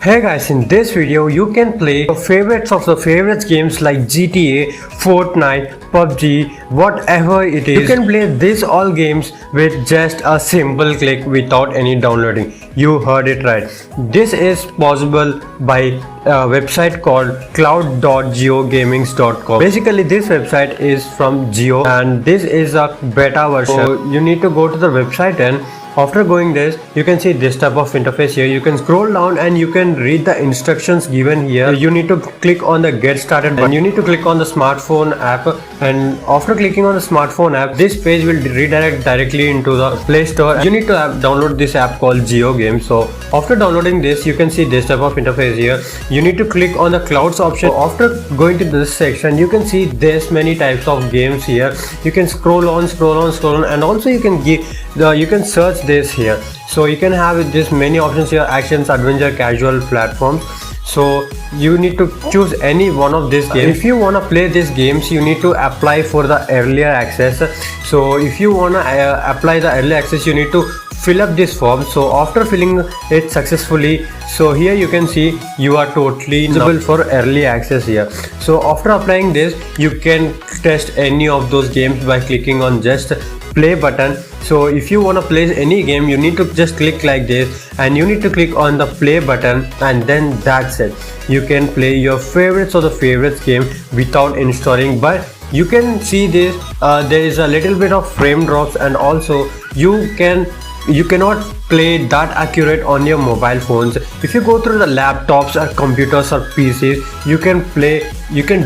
Hey guys, in this video you can play your favorites of the favorites games like GTA, Fortnite, PUBG, whatever it is. You can play these all games with just a simple click without any downloading. You heard it right. This is possible by a website called cloud.geogamings.com. Basically this website is from Geo and this is a beta version. So you need to go to the website, and after going this, you can see this type of interface here. You can scroll down and you can read the instructions given here. You need to click on the get started button. You need to click on the smartphone app, and after clicking on the smartphone app, this page will redirect directly into the Play Store. You need to download this app called Geo Games. So after downloading this, you can see this type of interface here. You need to click on the clouds option. So after going to this section, you can see this many types of games here. You can scroll on, and also you can you can search this here. So you can have this many options here: actions, adventure, casual, platforms. So you need to choose any one of these games. If you want to play these games, you need to apply for the earlier access. So if you want to apply the early access, you need to fill up this form. So after filling it successfully, so here you can see you are totally eligible for early access here. So after applying this, you can test any of those games by clicking on just play button. So if you want to play any game, you need to just click like this, and you need to click on the play button, and then that's it. You can play your favorites or the favorites game without installing. But you can see this, there is a little bit of frame drops, and also you cannot play that accurate on your mobile phones. If you go through the laptops or computers or PCs, you can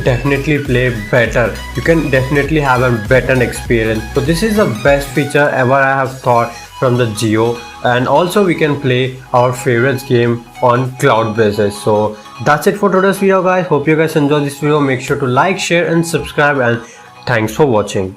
definitely play better. You can definitely have a better experience. So this is the best feature ever I have thought from the Geo, and also we can play our favorites game on cloud basis. So that's it for today's video guys. Hope you guys enjoyed this video. Make sure to like, share and subscribe, and thanks for watching.